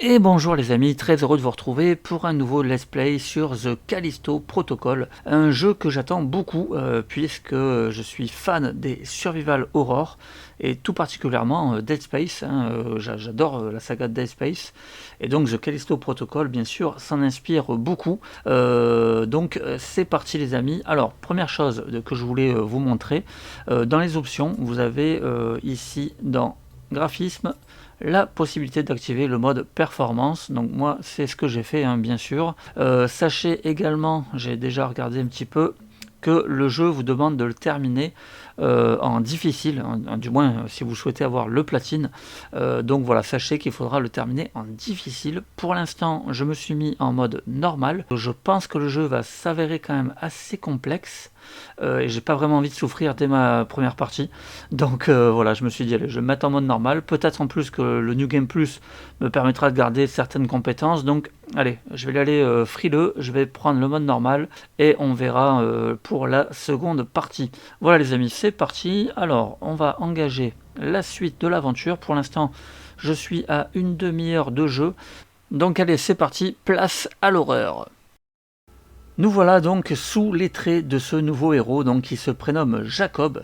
Et bonjour les amis, très heureux de vous retrouver pour un nouveau let's play sur The Callisto Protocol, un jeu que j'attends beaucoup puisque je suis fan des survival horror et tout particulièrement Dead Space, j'adore la saga de Dead Space et donc The Callisto Protocol bien sûr s'en inspire beaucoup. Donc c'est parti les amis. Alors première chose que je voulais vous montrer, dans les options vous avez ici dans graphisme la possibilité d'activer le mode performance. Donc moi c'est ce que j'ai fait bien sûr. Sachez également, j'ai déjà regardé un petit peu, que le jeu vous demande de le terminer en difficile, du moins si vous souhaitez avoir le platine. Donc voilà, sachez qu'il faudra le terminer en difficile. Pour l'instant je me suis mis en mode normal. Je pense que le jeu va s'avérer quand même assez complexe et j'ai pas vraiment envie de souffrir dès ma première partie. Donc voilà, je me suis dit allez, je vais me mettre en mode normal. Peut-être en plus que le New Game Plus me permettra de garder certaines compétences. Donc allez, je vais y aller frileux, je vais prendre le mode normal et on verra pour la seconde partie. Voilà les amis, c'est parti. Alors on va engager la suite de l'aventure. Pour l'instant je suis à une demi-heure de jeu. Donc allez, c'est parti, place à l'horreur. Nous voilà donc sous les traits de ce nouveau héros donc, qui se prénomme Jacob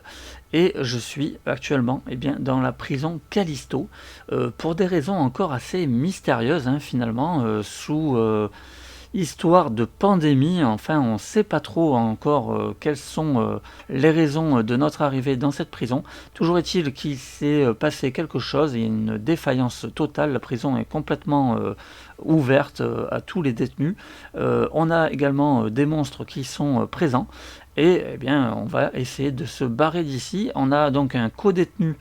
et je suis actuellement dans la prison Callisto pour des raisons encore assez mystérieuses finalement sous histoire de pandémie. Enfin on ne sait pas trop encore quelles sont les raisons de notre arrivée dans cette prison. Toujours est-il qu'il s'est passé quelque chose, il y a une défaillance totale, la prison est complètement ouverte à tous les détenus. On a également des monstres qui sont présents et on va essayer de se barrer d'ici. On a donc un co-détenu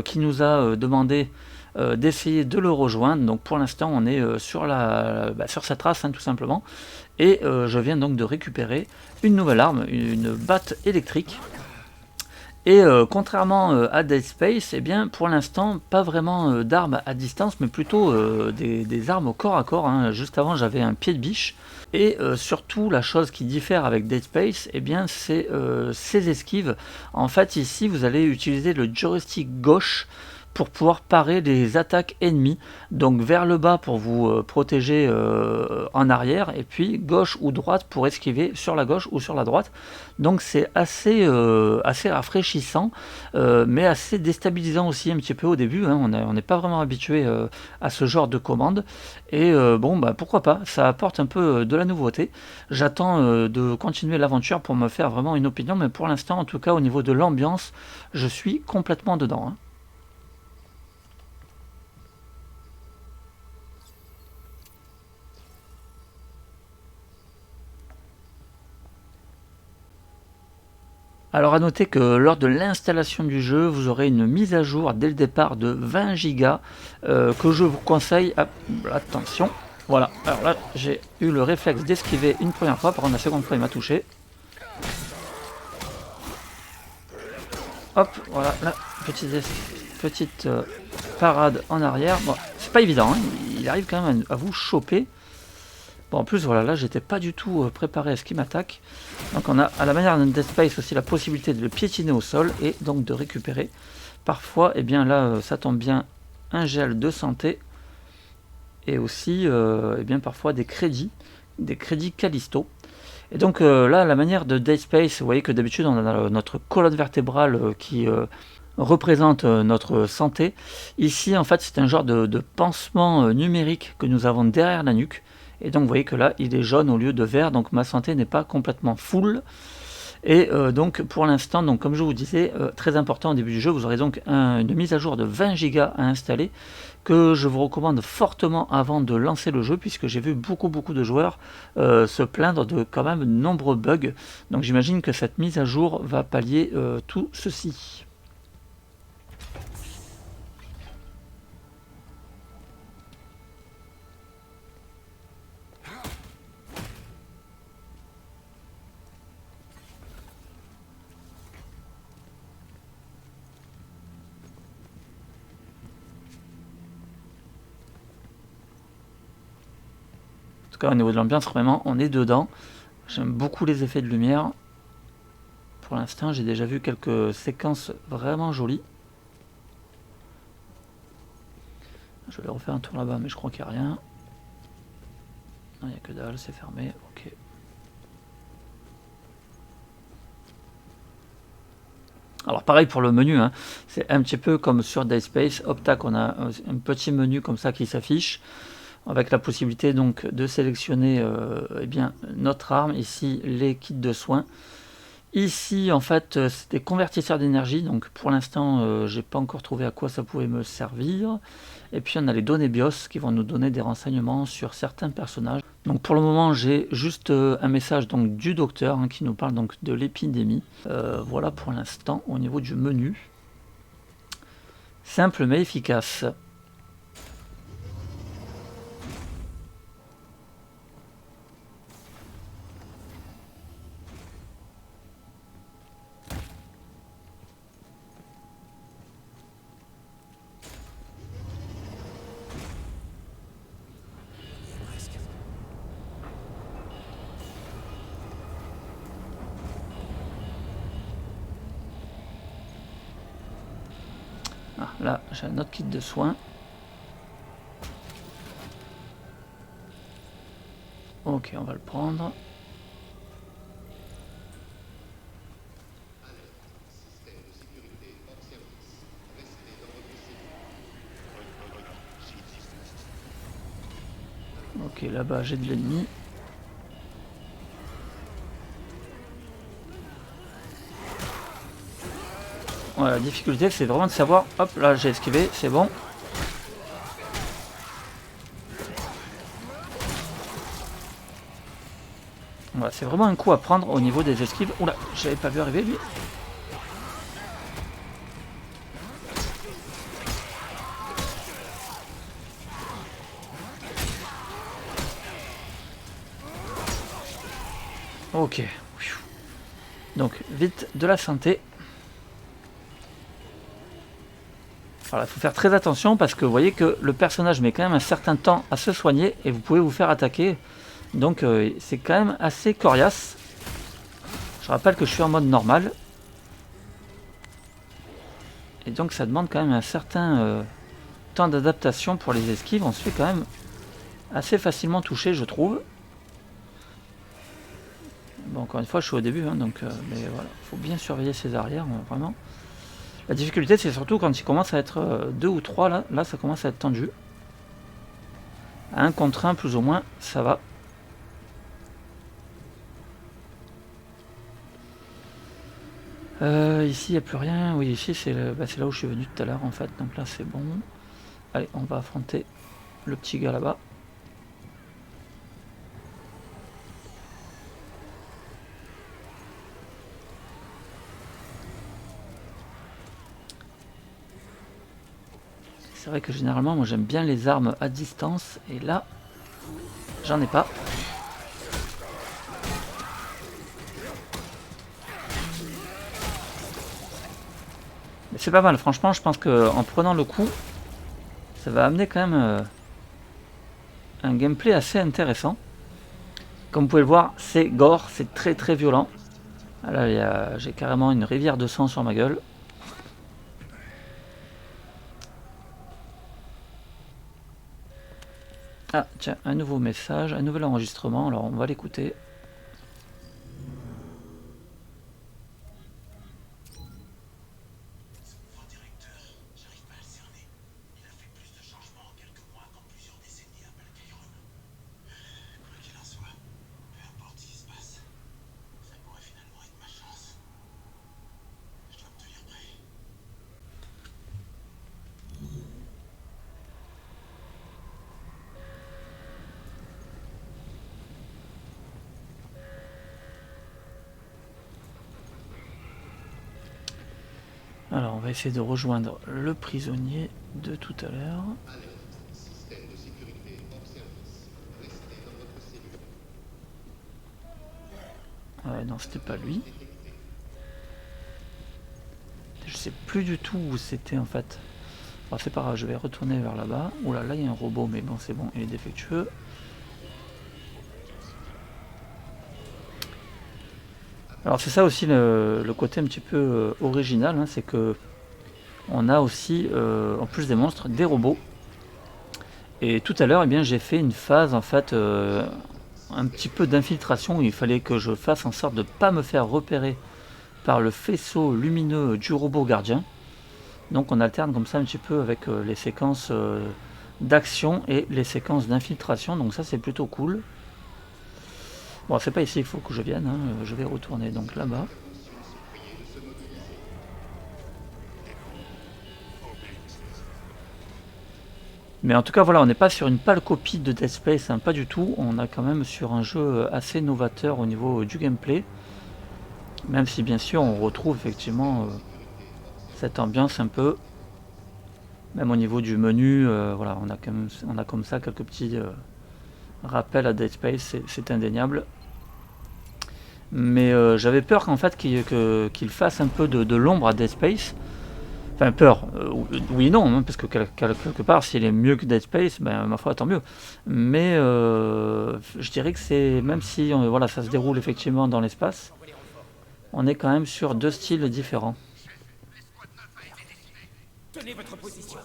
qui nous a demandé d'essayer de le rejoindre. Donc pour l'instant on est sur sa trace tout simplement. Et je viens donc de récupérer une nouvelle arme, une batte électrique. Et contrairement à Dead Space, pour l'instant, pas vraiment d'armes à distance, mais plutôt des armes au corps à corps. Juste avant, j'avais un pied de biche. Et surtout, la chose qui diffère avec Dead Space, c'est ses esquives. En fait, ici, vous allez utiliser le joystick gauche pour pouvoir parer les attaques ennemies, donc vers le bas pour vous protéger en arrière, et puis gauche ou droite pour esquiver sur la gauche ou sur la droite. Donc c'est assez rafraîchissant, mais assez déstabilisant aussi un petit peu au début. On n'est pas vraiment habitué à ce genre de commande, et pourquoi pas, ça apporte un peu de la nouveauté. J'attends de continuer l'aventure pour me faire vraiment une opinion, mais pour l'instant, en tout cas au niveau de l'ambiance, je suis complètement dedans. Alors à noter que lors de l'installation du jeu, vous aurez une mise à jour dès le départ de 20 Go que je vous conseille. Attention, voilà. Alors là, j'ai eu le réflexe d'esquiver une première fois, par contre la seconde fois il m'a touché. Hop, voilà, la petite parade en arrière. Bon, c'est pas évident, il arrive quand même à vous choper. Bon, en plus, voilà, là, j'étais pas du tout préparé à ce qui m'attaque. Donc, on a, à la manière d'un Dead Space, aussi la possibilité de le piétiner au sol et donc de récupérer. Parfois, là, ça tombe bien, un gel de santé et aussi, parfois des crédits Callisto. Et donc, là, à la manière de Dead Space, vous voyez que d'habitude, on a notre colonne vertébrale qui représente notre santé. Ici, en fait, c'est un genre de pansement numérique que nous avons derrière la nuque. Et donc vous voyez que là il est jaune au lieu de vert, donc ma santé n'est pas complètement full. Et donc pour l'instant, donc comme je vous disais, très important au début du jeu, vous aurez donc une mise à jour de 20 Go à installer, que je vous recommande fortement avant de lancer le jeu, puisque j'ai vu beaucoup de joueurs se plaindre de quand même de nombreux bugs. Donc j'imagine que cette mise à jour va pallier tout ceci. En tout cas au niveau de l'ambiance, vraiment on est dedans. J'aime beaucoup les effets de lumière. pour l'instant. J'ai déjà vu quelques séquences vraiment jolies. Je vais refaire un tour là-bas, mais je crois qu'il n'y a rien. Non, il n'y a que dalle, c'est fermé. Ok. Alors pareil pour le menu, hein. C'est un petit peu comme sur Dead Space. Hop, tac, on a un petit menu comme ça qui s'affiche, avec la possibilité donc de sélectionner eh bien, notre arme. Ici, les kits de soins. Ici, en fait, c'est des convertisseurs d'énergie. Donc pour l'instant, j'ai pas encore trouvé à quoi ça pouvait me servir. Et puis on a les données BIOS qui vont nous donner des renseignements sur certains personnages. Donc pour le moment, j'ai juste un message donc du docteur hein, qui nous parle donc de l'épidémie. Voilà pour l'instant au niveau du menu. Simple mais efficace. Ah, là, j'ai un autre kit de soins. Ok, on va le prendre. Ok, là-bas j'ai de l'ennemi. Voilà, la difficulté c'est vraiment de savoir. Hop, là j'ai esquivé, c'est bon. Voilà, c'est vraiment un coup à prendre au niveau des esquives. Oula, j'avais pas vu arriver lui. Ok. Donc, vite de la santé. Voilà, il faut faire très attention parce que vous voyez que le personnage met quand même un certain temps à se soigner et vous pouvez vous faire attaquer. Donc, c'est quand même assez coriace. Je rappelle que je suis en mode normal. Et donc, ça demande quand même un certain temps d'adaptation pour les esquives. On se fait quand même assez facilement toucher, je trouve. Bon, encore une fois, je suis au début, hein, donc, mais voilà, faut bien surveiller ses arrières, vraiment. La difficulté, c'est surtout quand il commence à être 2 ou 3, là, ça commence à être tendu. À 1 contre 1, plus ou moins, ça va. Ici, il n'y a plus rien. Oui, ici, c'est là où je suis venu tout à l'heure, en fait. Donc là, c'est bon. Allez, on va affronter le petit gars là-bas. C'est vrai que généralement, moi, j'aime bien les armes à distance. Et là, j'en ai pas. Mais c'est pas mal, franchement, je pense qu'en prenant le coup, ça va amener quand même un gameplay assez intéressant. Comme vous pouvez le voir, c'est gore, c'est très très violent. Là, j'ai carrément une rivière de sang sur ma gueule. Ah, tiens, un nouveau message, un nouvel enregistrement, alors on va l'écouter. Alors, on va essayer de rejoindre le prisonnier de tout à l'heure. Non, c'était pas lui. Je sais plus du tout où c'était en fait. Bon, c'est pas grave, je vais retourner vers là-bas. Oula, là il y a un robot, mais bon, c'est bon, il est défectueux. Alors c'est ça aussi le côté un petit peu original, hein, c'est que on a aussi, en plus des monstres, des robots. Et tout à l'heure, eh bien, j'ai fait une phase en fait un petit peu d'infiltration où il fallait que je fasse en sorte de ne pas me faire repérer par le faisceau lumineux du robot gardien. Donc on alterne comme ça un petit peu avec les séquences d'action et les séquences d'infiltration, donc ça c'est plutôt cool. Bon, c'est pas ici qu'il faut que je vienne, hein. Je vais retourner donc là-bas. Mais en tout cas voilà, on n'est pas sur une pâle copie de Dead Space, hein, pas du tout. On est quand même sur un jeu assez novateur au niveau du gameplay. Même si bien sûr on retrouve effectivement cette ambiance un peu, même au niveau du menu, voilà, on a comme ça quelques petits rappels à Dead Space, c'est indéniable. Mais j'avais peur qu'en fait qu'il fasse un peu de l'ombre à Dead Space. Enfin peur, oui et non, hein, parce que quelque part s'il est mieux que Dead Space, ben ma foi tant mieux. Mais je dirais que c'est, même si voilà, ça se déroule effectivement dans l'espace, on est quand même sur deux styles différents. Tenez votre position.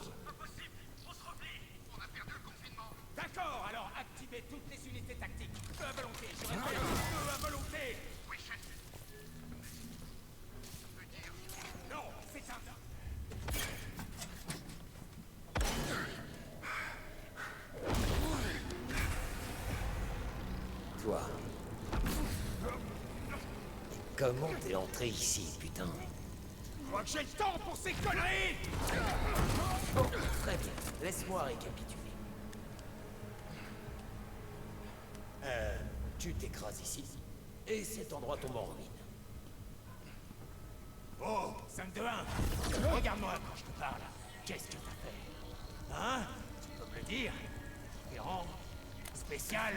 D'accord, alors activez toutes les unités tactiques. Feu à volonté, je répète, feu à volonté. Non, c'est un... Toi. Comment t'es entré ici, putain? Je crois que j'ai le temps pour ces conneries. Bon, très bien. Laisse-moi récapituler. Tu t'écrases ici, et cet endroit tombe en ruine. Oh, 5-2-1. Regarde-moi quand je te parle. Qu'est-ce que t'as fait? Hein? Tu peux me le dire? Différent? Spécial?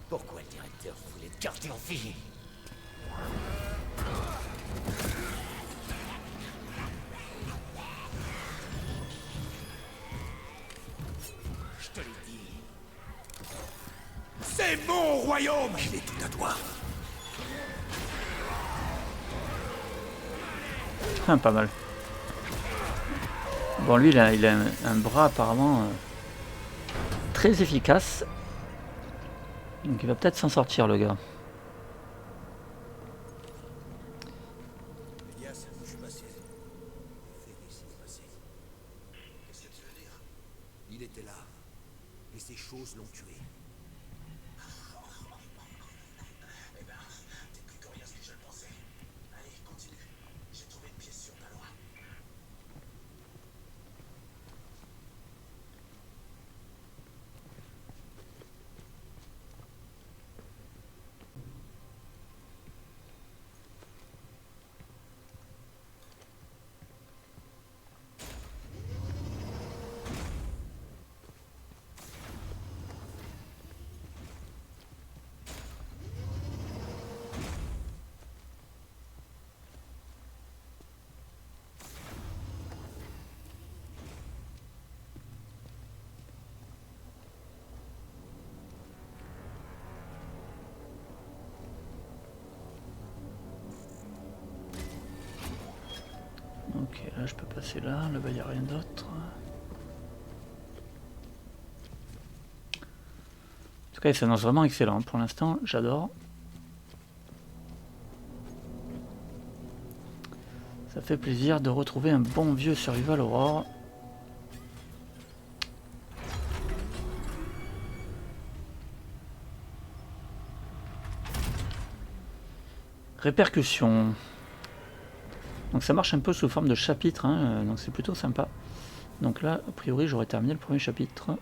Pourquoi le directeur voulait te garder en vie? Je te l'ai dit. C'est mon royaume! Il est tout à toi. Pas mal. Bon, lui, il a un bras apparemment très efficace. Donc il va peut-être s'en sortir, le gars. Elias, je suis passé. Félice est passé. Qu'est-ce que tu veux dire? Il était là. Et ces choses l'ont tué. Eh ben, t'es plus coriace que je le pensais. Allez, continue. J'ai trouvé une pièce sur ta loi. Ok, là je peux passer là, là-bas il n'y a rien d'autre. En tout cas, il s'annonce vraiment excellent pour l'instant, j'adore. Ça fait plaisir de retrouver un bon vieux Survival Horror. Répercussions. Donc ça marche un peu sous forme de chapitre, hein, donc c'est plutôt sympa. Donc là, a priori, j'aurais terminé le premier chapitre.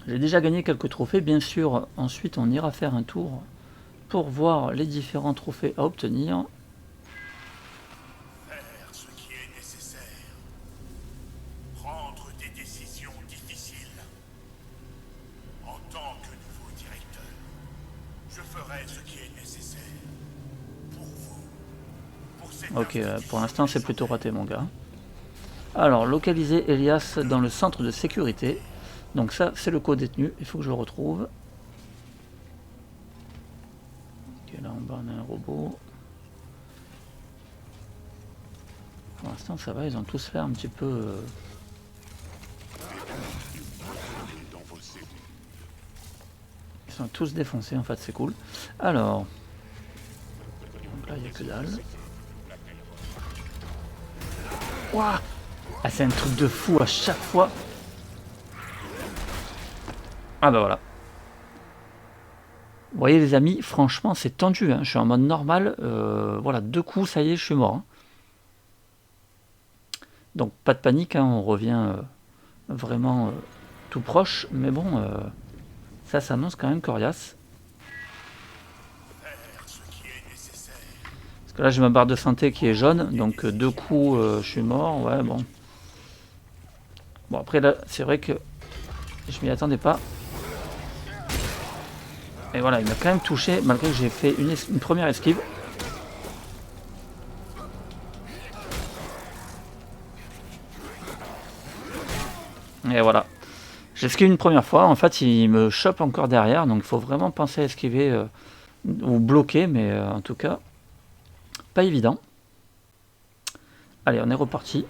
J'ai déjà gagné quelques trophées, bien sûr. Ensuite, on ira faire un tour pour voir les différents trophées à obtenir. Faire ce qui est nécessaire. Prendre des décisions difficiles. En tant que nouveau directeur, je ferai ce qui est nécessaire. Pour vous. Pour cette Ok, pour l'instant, c'est plutôt raté, mon gars. Alors, localiser Elias dans le centre de sécurité. Donc ça, c'est le co-détenu. Il faut que je le retrouve. robots. Pour l'instant ça va, ils ont tous l'air un petit peu... Ils sont tous défoncés en fait, c'est cool. Alors... Donc là il n'y a que dalle. Ouah, ah, c'est un truc de fou à chaque fois. Ah bah voilà. Vous voyez les amis, franchement c'est tendu, hein. Je suis en mode normal, voilà, 2 coups, ça y est, je suis mort. Hein. Donc pas de panique, hein, on revient vraiment tout proche, mais bon, ça s'annonce quand même coriace. Parce que là j'ai ma barre de santé qui est jaune, donc 2 coups, je suis mort, ouais bon. Bon après là, c'est vrai que je m'y attendais pas. Et voilà, il m'a quand même touché, malgré que j'ai fait une première esquive. Et voilà. J'esquive une première fois, en fait il me chope encore derrière, donc il faut vraiment penser à esquiver ou bloquer, mais en tout cas, pas évident. Allez, on est reparti.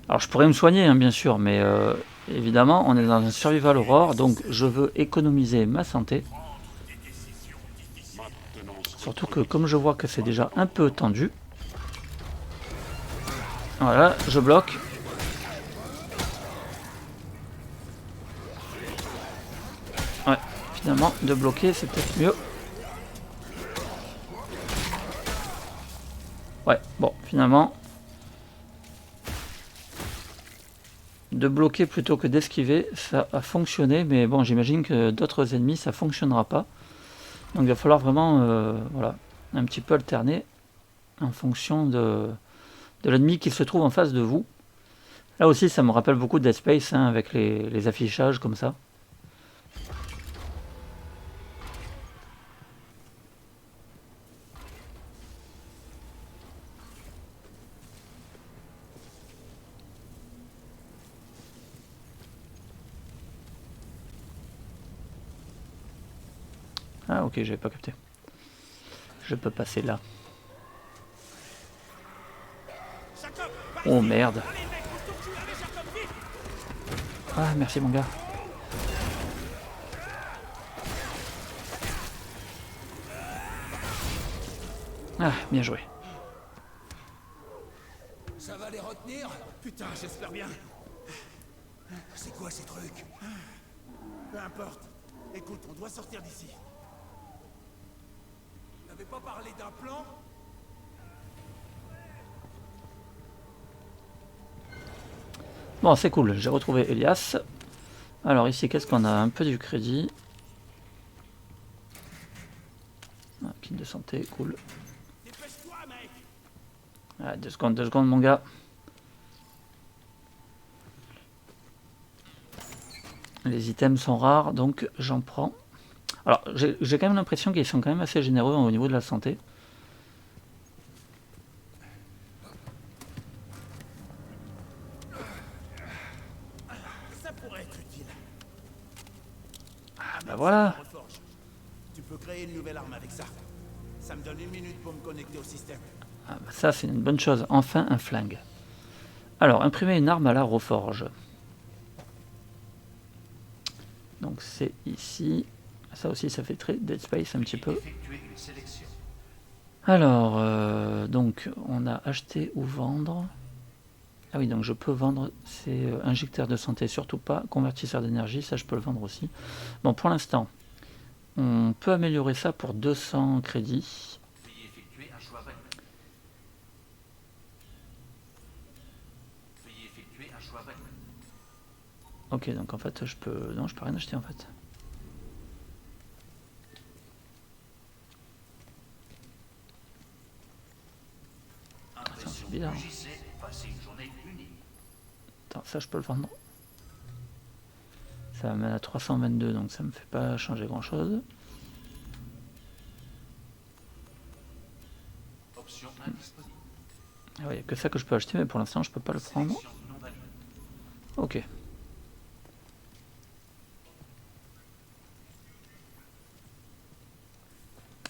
Alors je pourrais me soigner, hein, bien sûr, mais évidemment, on est dans un survival horror, donc je veux économiser ma santé. Surtout que comme je vois que c'est déjà un peu tendu, voilà, je bloque. Ouais, finalement, de bloquer, c'est peut-être mieux. Ouais, bon, finalement, de bloquer plutôt que d'esquiver, ça a fonctionné, mais bon, j'imagine que d'autres ennemis, ça fonctionnera pas. Donc il va falloir vraiment, voilà, un petit peu alterner en fonction de l'ennemi qui se trouve en face de vous. Là aussi, ça me rappelle beaucoup de Dead Space, hein, avec les affichages comme ça. Ah ok, j'avais pas capté. Je peux passer là. Oh merde. Ah merci mon gars. Ah, bien joué. Ça va les retenir? Putain, j'espère bien. C'est quoi ces trucs? Peu importe. Écoute, on doit sortir d'ici. T'avais pas parlé d'un plan? Bon, c'est cool, j'ai retrouvé Elias. Alors ici, qu'est-ce qu'on a? Un peu du crédit. Ah, kit de santé, cool. Dépêche-toi, mec. Ah, 2 secondes mon gars. Les items sont rares, donc j'en prends. Alors, j'ai quand même l'impression qu'ils sont quand même assez généreux au niveau de la santé. Ça pourrait être utile. Ah bah voilà. Reforge. Tu peux créer une nouvelle arme avec ça. Ça me donne 1 minute pour me connecter au système. Ah bah ça c'est une bonne chose, enfin un flingue. Alors, imprimer une arme à la reforge. Donc c'est ici. Ça aussi ça fait très Dead Space un petit peu. Alors, donc on a acheté ou vendre. Ah oui, donc je peux vendre ces injecteurs de santé, surtout pas. Convertisseur d'énergie, ça je peux le vendre aussi. Bon, pour l'instant, on peut améliorer ça pour 200 crédits. Veuillez effectuer un choix règle. Veuillez effectuer un choix règle. Ok, donc en fait, je peux... Non, je peux rien acheter en fait. Impression bizarre. UJC, passer une journée unique. Attends, ça je peux le vendre. Ça m'amène à 322, donc ça me fait pas changer grand chose. Option indisponible. Ah ouais, il n'y a que ça que je peux acheter, mais pour l'instant je peux pas le prendre. Sélection non valide. Ok.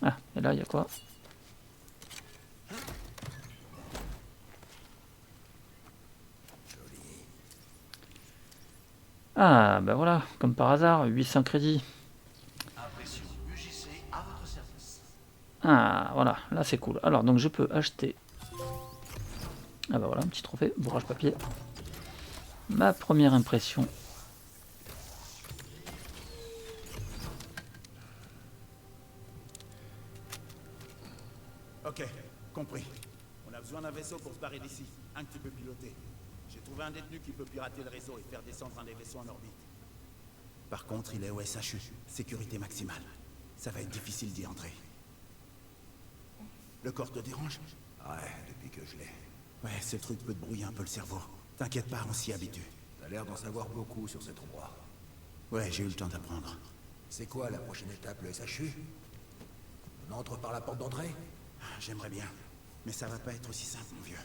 Ah, il y a là, il y a quoi? Ah, ben voilà, comme par hasard, 800 crédits. Impression UJC à votre service. Ah, voilà, là c'est cool. Alors, donc je peux acheter... Ah bah voilà, un petit trophée, bourrage papier. Ma première impression. Ok, compris. On a besoin d'un vaisseau pour se barrer d'ici. Un que tu peux piloter. J'ai trouvé un détenu qui peut pirater le réseau et faire descendre un des vaisseaux en orbite. Par contre, il est au SHU. Sécurité maximale. Ça va être difficile d'y entrer. Le corps te dérange? Ouais, depuis que je l'ai. Ouais, ce truc peut te brouiller un peu le cerveau. T'inquiète pas, on s'y habitue. T'as l'air d'en savoir beaucoup sur cet endroit. Ouais, j'ai eu le temps d'apprendre. C'est quoi la prochaine étape, le SHU? On entre par la porte d'entrée? J'aimerais bien. Mais ça va pas être aussi simple, mon vieux.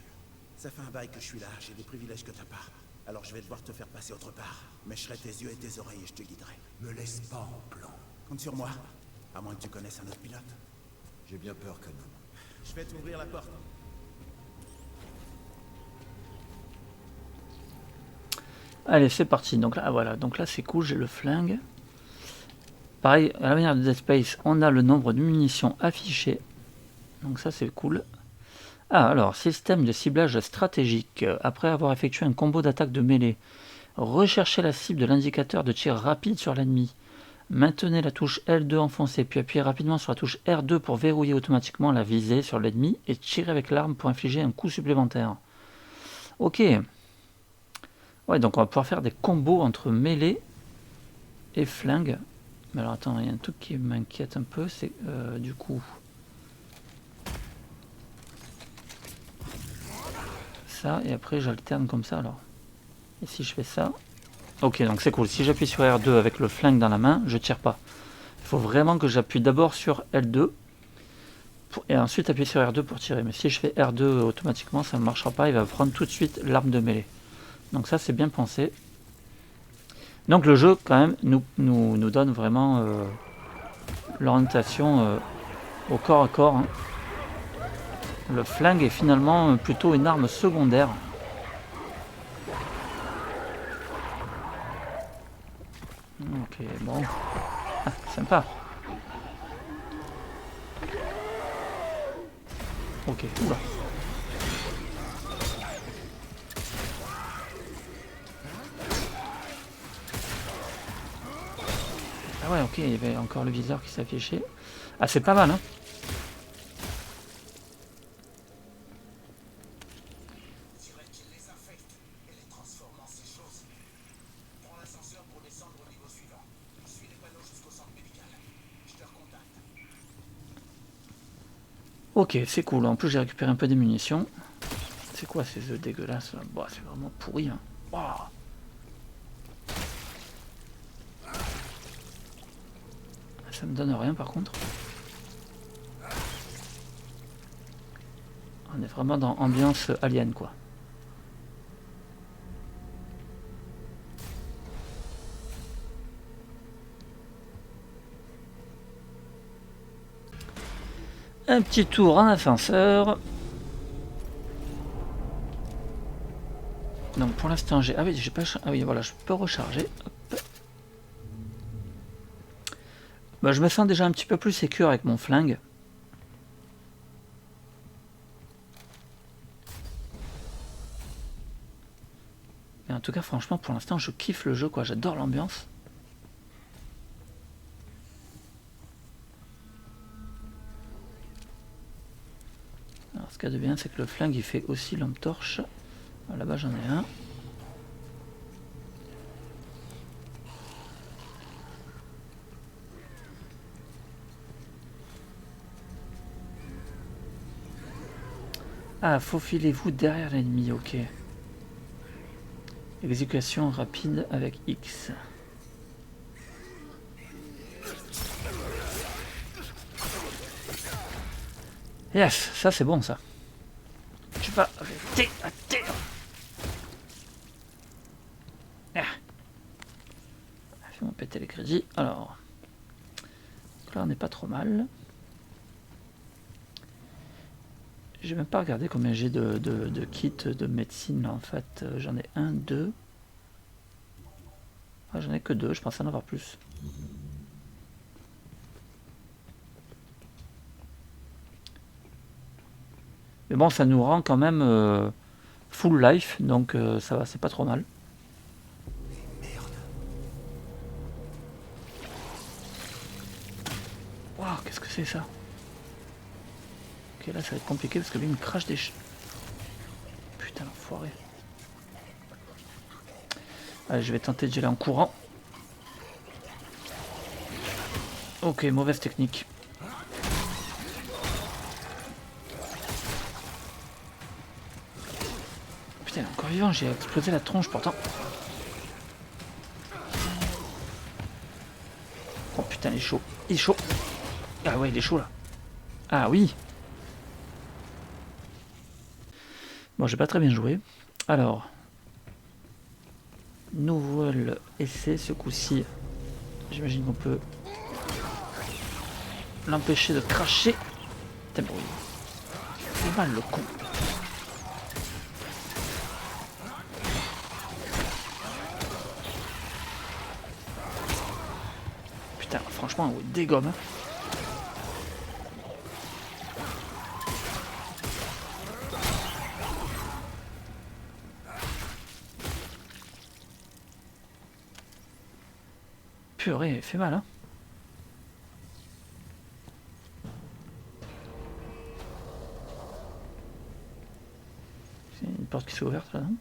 Ça fait un bail que je suis là, j'ai des privilèges que t'as pas. Alors je vais devoir te faire passer autre part. Mais je serai tes yeux et tes oreilles et je te guiderai. Me laisse pas en plan. Compte sur moi. À moins que tu connaisses un autre pilote. J'ai bien peur que non. Je vais t'ouvrir la porte. Allez, c'est parti. Donc là, voilà. Donc là, c'est cool. J'ai le flingue. Pareil, à la manière de Dead Space, on a le nombre de munitions affiché. Donc ça, c'est cool. Ah, alors, système de ciblage stratégique. Après avoir effectué un combo d'attaque de mêlée, recherchez la cible de l'indicateur de tir rapide sur l'ennemi. Maintenez la touche L2 enfoncée, puis appuyez rapidement sur la touche R2 pour verrouiller automatiquement la visée sur l'ennemi et tirer avec l'arme pour infliger un coup supplémentaire. Ok. Ouais, donc on va pouvoir faire des combos entre mêlée et flingue. Mais alors attends, il y a un truc qui m'inquiète un peu, c'est du coup... ça, et après j'alterne comme ça alors. Et si je fais ça... Ok, donc c'est cool. Si j'appuie sur R2 avec le flingue dans la main, je tire pas. Il faut vraiment que j'appuie d'abord sur L2 et ensuite appuyer sur R2 pour tirer. Mais si je fais R2 automatiquement, ça ne marchera pas. Il va prendre tout de suite l'arme de mêlée. Donc ça, c'est bien pensé. Donc le jeu, quand même, nous donne vraiment l'orientation au corps à corps. Hein. Le flingue est finalement plutôt une arme secondaire. Ok, bon. Ah, sympa. Ok, oula. Ah ouais, ok, il y avait encore le viseur qui s'affichait. Ah, c'est pas mal, hein. Ok, c'est cool. En plus, j'ai récupéré un peu des munitions. C'est quoi ces œufs dégueulasses là? Bah, c'est vraiment pourri. Hein. Wow. Ça me donne rien par contre. On est vraiment dans ambiance alien quoi. Un petit tour en ascenseur. Donc pour l'instant j'ai... Ah oui, j'ai pas... Ah oui, voilà, je peux recharger. Hop. Bah, je me sens déjà un petit peu plus sécure avec mon flingue. Et en tout cas, franchement, pour l'instant, je kiffe le jeu, quoi. J'adore l'ambiance. Alors, ce qu'il y a de bien, c'est que le flingue, il fait aussi lampe torche. Là-bas, j'en ai un. Ah, faufilez-vous derrière l'ennemi, ok. Exécution rapide avec X. Yes, ça c'est bon ça. Tu vas arrêter à terre. Ah. Fais-moi péter les crédits. Alors, donc là on n'est pas trop mal. J'ai même pas regardé combien j'ai de kits de médecine là en fait. J'en ai 1, 2. Ah, j'en ai que 2, je pensais en avoir plus. Mais bon, ça nous rend quand même full life, donc ça va, c'est pas trop mal. Waouh, qu'est-ce que c'est ça? Ok, là ça va être compliqué parce que lui il me crache des putain, l'enfoiré. Allez, je vais tenter de geler en courant. Ok, mauvaise technique. Putain, il est encore vivant, j'ai explosé la tronche pourtant. Oh putain, il est chaud. Il est chaud. Ah ouais, il est chaud là. Ah oui. Bon, j'ai pas très bien joué. Alors, nouvel essai, ce coup-ci. J'imagine qu'on peut l'empêcher de cracher. Putain, bon, il fait mal le con. Putain, franchement, on dégomme. Hein. Purée, il fait mal, hein. C'est une porte qui s'est ouverte là, non?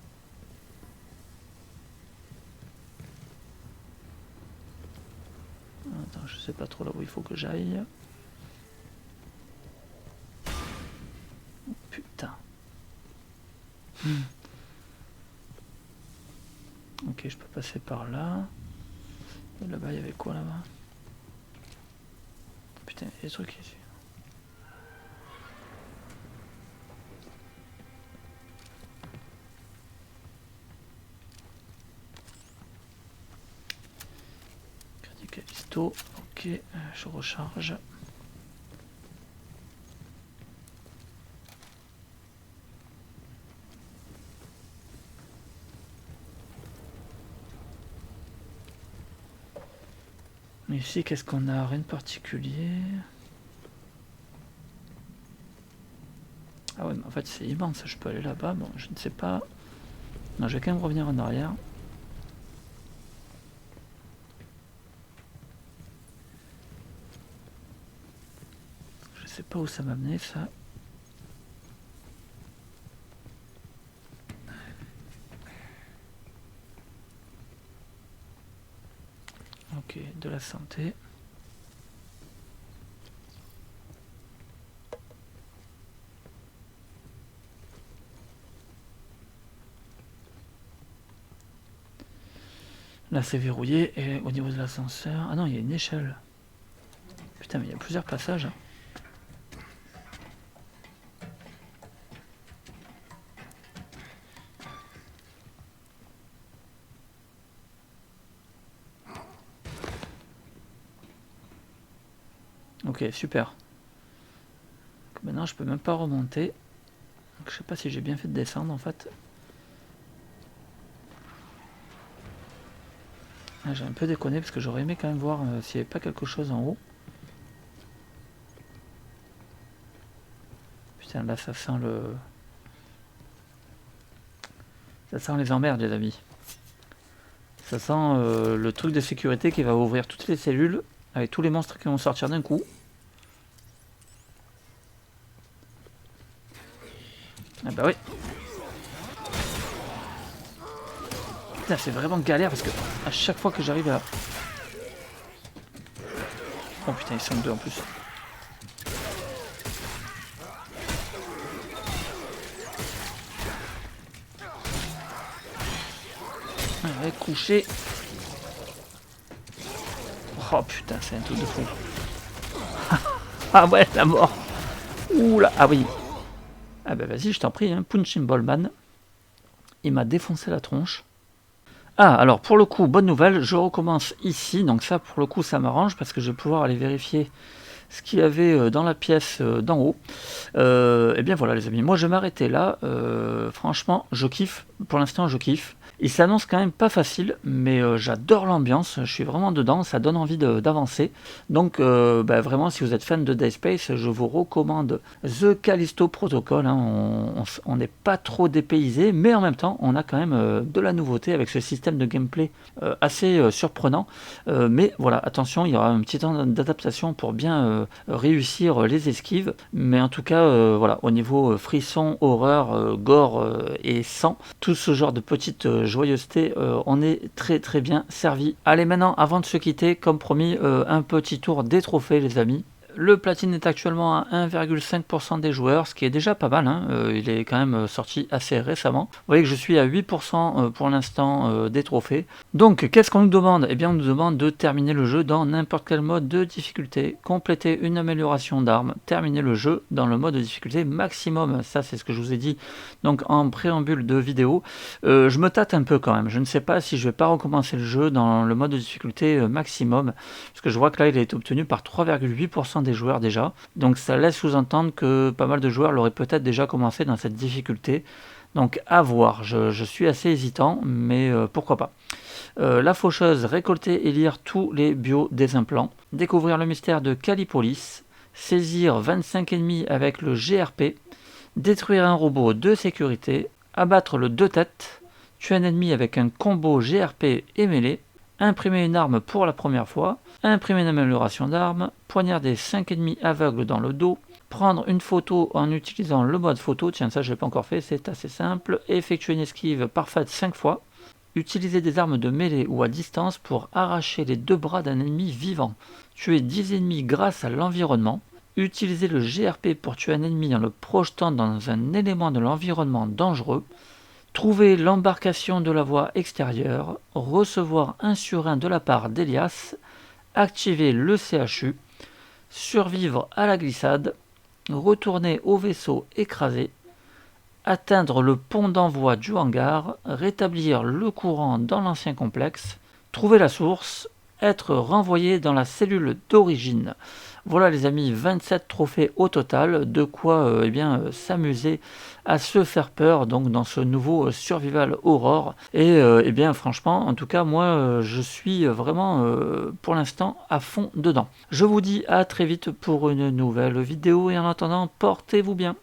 Attends, je sais pas trop là où il faut que j'aille. Oh, putain. Ok, je peux passer par là. Et là-bas, il y avait quoi là-bas? Putain, il y a des trucs ici. Crédit Callisto. Ok, je recharge. Ici, qu'est-ce qu'on a? Rien de particulier. Ah ouais, mais en fait, c'est immense. Je peux aller là-bas. Bon, je ne sais pas. Non, je vais quand même revenir en arrière. Je sais pas où ça m'a amené, ça. Ok, de la santé. Là c'est verrouillé et au niveau de l'ascenseur... Ah non, il y a une échelle. Putain, mais il y a plusieurs passages. Ok, super. Donc maintenant je peux même pas remonter. Donc, je sais pas si j'ai bien fait de descendre en fait. Ah, j'ai un peu déconné parce que j'aurais aimé quand même voir s'il n'y avait pas quelque chose en haut. Putain, là ça sent le... Ça sent les emmerdes les amis. Ça sent le truc de sécurité qui va ouvrir toutes les cellules avec tous les monstres qui vont sortir d'un coup. Ah bah oui. Putain, c'est vraiment galère parce que à chaque fois que j'arrive à... Oh putain, ils sont deux en plus. Ouais, couché. Oh putain, c'est un truc de fou. Ah ouais, la mort. Oula, ah oui. Ah bah vas-y, je t'en prie, hein. Punching Ballman. Il m'a défoncé la tronche. Ah, alors pour le coup, bonne nouvelle, je recommence ici. Donc ça, pour le coup, ça m'arrange parce que je vais pouvoir aller vérifier ce qu'il y avait dans la pièce d'en haut. Et bien voilà les amis, moi je vais m'arrêter là. Franchement, je kiffe. Pour l'instant, je kiffe. Il s'annonce quand même pas facile, mais j'adore l'ambiance, je suis vraiment dedans, ça donne envie d'avancer. Donc vraiment, si vous êtes fan de Dead Space, je vous recommande The Callisto Protocol. Hein. On n'est pas trop dépaysé, mais en même temps, on a quand même de la nouveauté avec ce système de gameplay assez surprenant. Mais voilà, attention, il y aura un petit temps d'adaptation pour bien réussir les esquives. Mais en tout cas, voilà, au niveau frisson, horreur, gore et sang, tout ce genre de petites joyeuseté, on est très très bien servi. Allez maintenant, avant de se quitter, comme promis, un petit tour des trophées les amis. Le platine est actuellement à 1,5% des joueurs, ce qui est déjà pas mal, hein. Il est quand même sorti assez récemment. Vous voyez que je suis à 8% pour l'instant des trophées. Donc qu'est-ce qu'on nous demande? Eh bien on nous demande de terminer le jeu dans n'importe quel mode de difficulté, compléter une amélioration d'armes, terminer le jeu dans le mode de difficulté maximum. Ça c'est ce que je vous ai dit donc en préambule de vidéo. Je me tâte un peu quand même, je ne sais pas si je vais pas recommencer le jeu dans le mode de difficulté maximum, parce que je vois que là il a été obtenu par 3,8% des joueurs déjà, donc ça laisse sous-entendre que pas mal de joueurs l'auraient peut-être déjà commencé dans cette difficulté, donc à voir. Je suis assez hésitant, mais pourquoi pas. La faucheuse, récolter et lire tous les bios des implants, découvrir le mystère de Callipolis, saisir 25 ennemis avec le GRP, détruire un robot de sécurité, abattre le 2 têtes, tuer un ennemi avec un combo GRP et mêlée, imprimer une arme pour la première fois, imprimer une amélioration d'arme, poignarder 5 ennemis aveugles dans le dos, prendre une photo en utilisant le mode photo, tiens ça je l'ai pas encore fait, c'est assez simple, effectuer une esquive parfaite 5 fois, utiliser des armes de mêlée ou à distance pour arracher les 2 bras d'un ennemi vivant, tuer 10 ennemis grâce à l'environnement, utiliser le GRP pour tuer un ennemi en le projetant dans un élément de l'environnement dangereux, trouver l'embarcation de la voie extérieure, recevoir un sur un de la part d'Elias, activer le CHU, survivre à la glissade, retourner au vaisseau écrasé, atteindre le pont d'envoi du hangar, rétablir le courant dans l'ancien complexe, trouver la source, être renvoyé dans la cellule d'origine. Voilà les amis, 27 trophées au total, de quoi s'amuser à se faire peur donc dans ce nouveau Survival Horror. Et bien franchement, en tout cas moi je suis vraiment pour l'instant à fond dedans. Je vous dis à très vite pour une nouvelle vidéo et en attendant, portez-vous bien.